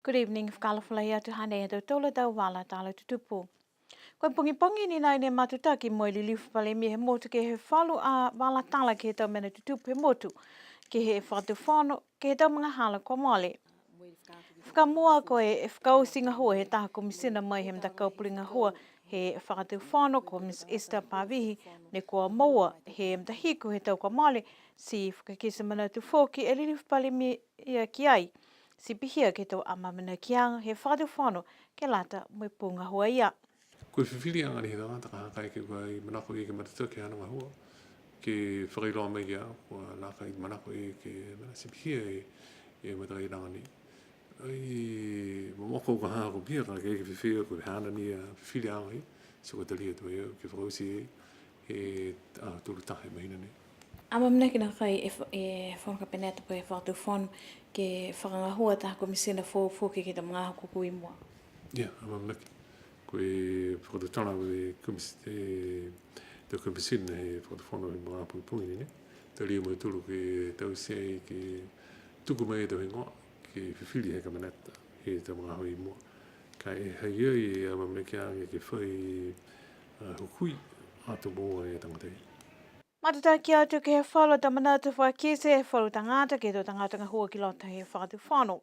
Good evening, whakalawhalai atu hane e tau tola tau wala tāla tutupu. Koe pongi ni nai ne matutaki mo i lilifu pale mi he motu ke he whalu a wala tāla ke he tau mena tutupu he motu. Ke he whatu whano, ke he tau mga hala ko mole. Whakamua koe e whakausinga hua he taha komisina mai he mtakaupringa hua he whakatu whano ko Miss Esther Pavihi ne kua moa he mtahiku he tau ko mole si whakakisa mana tu whoki e lilifu pale mi ia ki ai. Si pihia ke tau amamana kianga he whakatu whano ke lata mo punga hua ia. Koe whiwhiri anga ni he tangata ka hakai ke kai manako i ke matata ke ananga hua. Ke whakailoa mai kia, kua laka i manako i ke mana sipihia e mataka i ranga ni. Ai, mamoko ka haa ko pia ka ke whiwhia koe hana ni a whiwhiri anga i. So ka tali atu e ke whakausi e tūru tahe mahina ni. Amamana kina kai e whanka peneta po e whakatu whano ke whakangahua taha komisina fōke ke ta mga hakuku i mua. Ia, amamana ki. Koe whakatutana koe te komisina he whakatawhano he mga pungi ni. Te ria mo tulu ke tau sei ke tuku mai e tau hingoa ke whiwhiri he kamanata he te mga hoi mua. Ka e hei ai e amamana ki ange ke whai hukui ato mua e tangatai. Matata ki atu ke he whalo ta manata whakese he whalo tangata ke tō tangata ngahua ki lota he whakatu whano.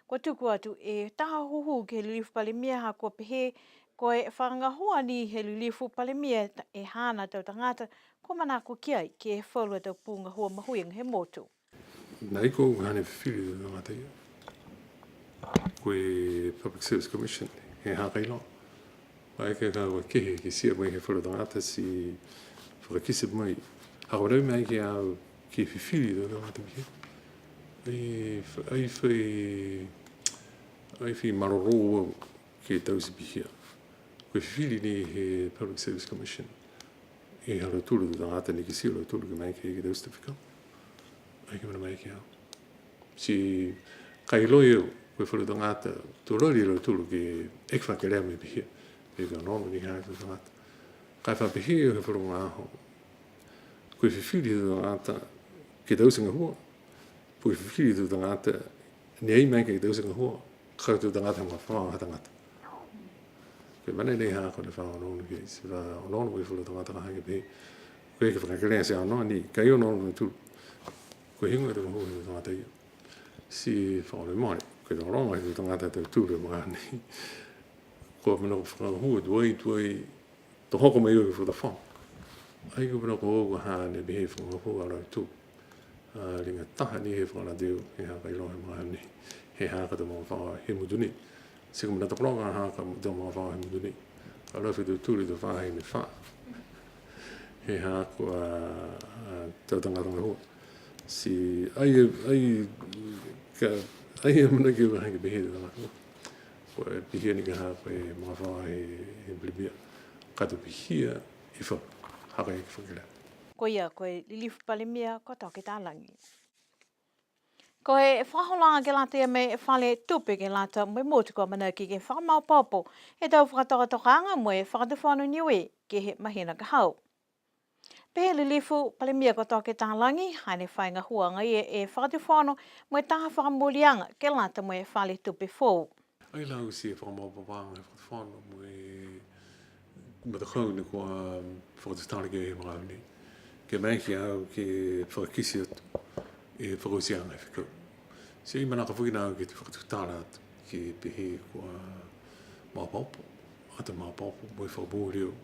Kua tuku atu e taha huhu ke lilifu pale mia ha kua pehe koe whangahua ni he lilifu pale mia e hana tau tangata ko manako kiai ke he whalo tau punga hua mahuinga he motu. Nai ko hane whiwhiri tō tangata ia. Koe Public Service Commission he hakailo. Ai ke kawa kehe ke sia mai he whalo tangata si whakakise mai. Hakorau mai ke au ke whiwhiri tō tangata kia. Ai whi maroro ke tausi pihia. Koe whiwhiri ni he Public Service Commission. E haro tūru tō tangata ni ke sia ro tūru ke mai ke tausi te whikau. Ai ke mana mai ke au. Si kai loi eu, koe whare tangata, tō rori ro tūru ke ekwa ke rea me pihia. E ka nono ni hea tō tangata. Kai wha pihia he whare ngā aho. Koe whiwhiri tō tangata ke tausinga hua. Koe whiwhiri tō tangata ni ei mai ke tausinga hua. Kau tō tangata mga whanga tangata. Koe mana nei haa kone whanga nono ke. Si wha nono koe whare tangata ka hangi pihi. Koe ke whakakerea se anoa ni, kai o nono me tūru. Koe hingo e tō hua tō tangata ia. Si whaore mai, koe tō ronga he tō tangata tō tūru mga ni. Koe mana ko whakahua tuai, tō hoko mai oi whata whang. Ai ko mana ko oga hane bihe whakahua arau tū. Ringa taha ni he whakana teo, he haka ilo he mga ni. He haka tō mga whaha he muduni. Sika mana takoronga haka tō mga whaha he muduni. Arau whi tūri tō whaha he me wha. He haka tō tangata ngā hua. Si ai mana ki ua hangi bihe tō ngā. Koe bihia ni ka haa koe mga whaha he blibia. Kato bihia i wha haka e ki whakilea. Koe ia, koe lilifu pale mia ko tau ke tālangi. Koe whaholanga ke lata ia me whale tupe ke lata mo motu ko mana ki ke whakamau papo. He tau whakatoka mo e whakatuwhanu niue ke he mahina ka hau. Pehe lilifu pale mia ko tau ke tālangi, haine whainga huanga e whakatuwhanu mo e taha whakamulianga ke lata mo e whale tupe fōu. Ai lau si e whakamau papanga e whakatuwhanu mo e matakau ni kua whakatutana ke he mga ni. Ke mai ki au ke whakakisi atu e whakausianga e whikau. Si mana ka whukina au ke te whakatutana atu ke pehe kua māpaupo. Ata māpaupo mo e whakabōri au.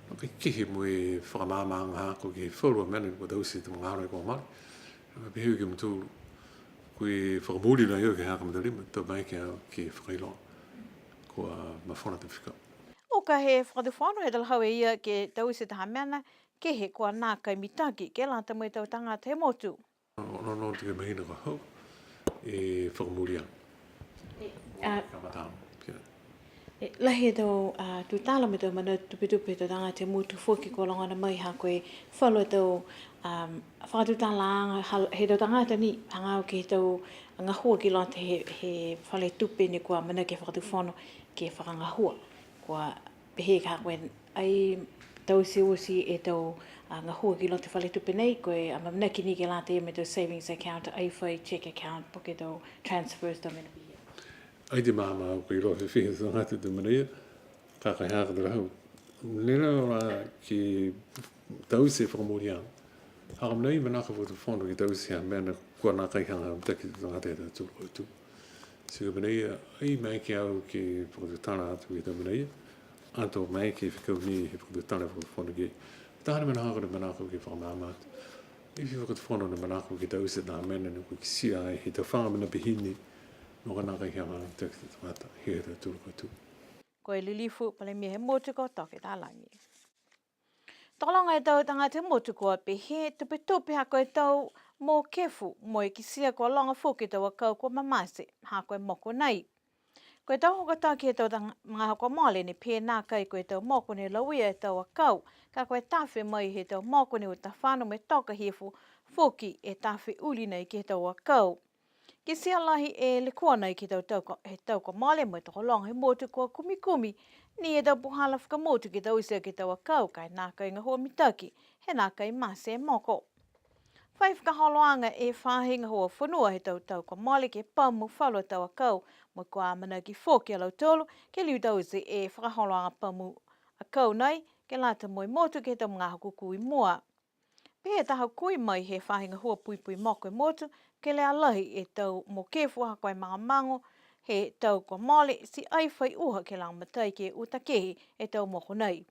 Ka kihi mo e whakamāmanga hako ke whaurua mena kua tausi te mga arai kua mari. Ka pehe ke mtūru. Koe whakamōri na iau ke haka matarima. Tau mai ki au ke whakailoa. Kua mawhana te whikau. O ka he whakatuwhanu he talhau e ia ke tausi taha mena ke he kua nākai mitaki ke lata mo e tau tangata he motu. No te ke mahina ka hau e whakamūria. Kamatāma. Lahi e tau tu tāla me tau mana tupi tau tangata he motu whoki ko langana mai ha koe whalo tau whakatutala he tau tangata ni hangau ke tau ngahua ki lata he whale tupi ni kua mana ke whakatuwhanu ke whakangahua. Kua pehe ka koe ai tau si e tau ngahua ki lata whale tupi nei koe amamana ki ni ke lata e me tau savings account, ai whai check account, poke tau transfers tau mena bihi. ai te mama ko i rohe whihi so ngā te maria, ka kai haka te rahau. Nera ora ki tause whakamori ang. Haka mnei manaka fo te whono ki tause hea mea na kua nā kai hanga taki te ngā te tūru au tū. Sika mnei ai mai ki au ki whakatutana atu ki te mnei, anto mai ki whikau ni he whakatutana whakatwhono ki. Tāna manaka na manaka ki whakamāmāt. Iwi whakatwhono na manaka ki tause nā mena na ki sia ai he te whangamana pihini no ka nā kai hanga taki te tangata he te tūru au tū. Ko e lilifu pale mia he motu ko toke tā langi. Tolonga e tau tanga te motu ko pe he tupe hako e tau mō kefu mo e kisia ko longa fuki tau a kau ko mamase hako e moko nei. Ko e tau hoka taki e tau mga hako mole ni pe nā kai ko e tau moko ni lauia e tau a kau ka ko e tawhi mai he tau moko ni o ta whanu me toka hefu fuki e tawhi uli nei ki he tau a kau. Ki sia lahi e le kua nei ki he tau ko mole mo e toko longa he motu ko kumi ni e tau puhala whakamotu ki tau isia ki tau a kau kai nā kai ngā hua mitaki he nā kai mase moko. Whai whakaholoanga e whahinga hoa whanua he tau ko mole ke pamu whalua tau a kau mo kua amana ki whoki alau tolu ke liu tau isi e whakaholoanga pamu a kau nei ke lata moi motu ke tau mga hakuku i mua. Pea taha kui mai he whahinga hua pui moko e motu ke lea lahi e tau mo kefu hako e mga mango he tau ko mole si ai whai uha ke lang matai ke utakehi e tau moko nei.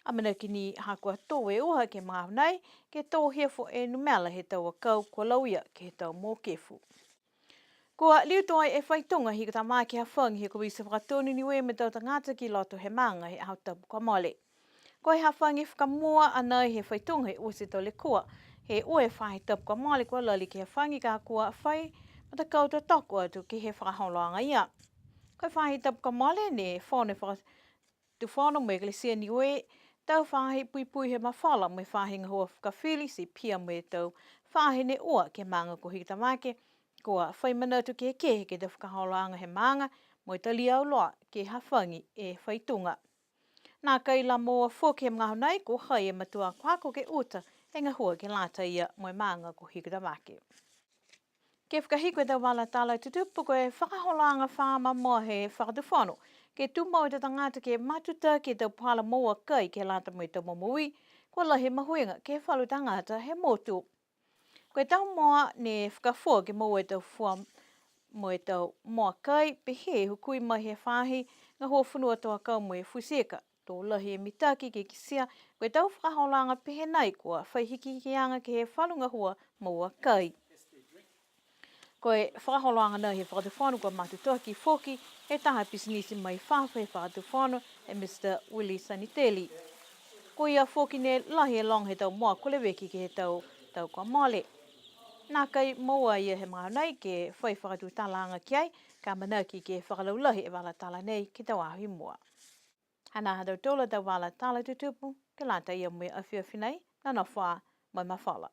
Amana ki ni hako tō e uha ke mga nei ke tō hefo e numela he tau a kau kua lauia ke he tau mo kefu. Kua liu toa e whaitunga hi ka mā ki ha whangi he kua isa whakatonu niwe me tau tangata ki loto he manga he au tapu ko mole. Ko he hawhangi whakamua anai he whaitunga he usi tau le kua. He ue whahi tapu ka male kua lali ki he whangi ka kua whai mata kauta toko atu ki he whakaholoanga ia. Ko whahi tapu ka male ne tu whono mo Iglesia Niue tau whahi pui he mawhala mo whahinga hoa whakawhili si pia mo e tau whahi ne ua ke manga ko hiki tamake kua whai manatu ke ke te whakaholoanga he manga mo e tali au loa ke hawhangi e whaitunga. Nā kai la moa whoke mga nei ko hai e matua kwako ke uta e ngā hua ke lata ia mo e manga ko hiki tamake. Ke whakahiko e tau wala tālau tutupu ko e whakaholoanga whāma moa he whakatuwhono. Ke tūmau te tangata ke matuta ke tau pala moa kai ke lata mo e tau mamui, ko lahi mahuinga ke whalu tangata he motu. Ko e tau moa ne whakafua ke moa e tau fua mo e tau moa kai, pe he hukui mai he whahi ngā hua whanua toa kau mo e fuseka. Tō lahi e mitaki ke kisia, ko e tau whakaholanga pe he nei kua whaihiki ki anga ke he whalu ngā hua moa kai. Ko e whakaholoanga nei he whakatuwhanu kua matutoa ki whoki e taha pisinisi mai whawha he whakatuwhanu e Mr. Willie Saniteli. Ko ia whoki ne lahi e long he tau moa kuleweki ki he tau kua mole. Nā kai moa ia he mga nei ke whai whakatutalanga ki ai ka manaki ke whakalaulahi e wala tala nei ki tau ahi mua. Hana hadau tola tau wala tala tutupu ke lata ia mui awhiawhi nei na wha mai mawhala.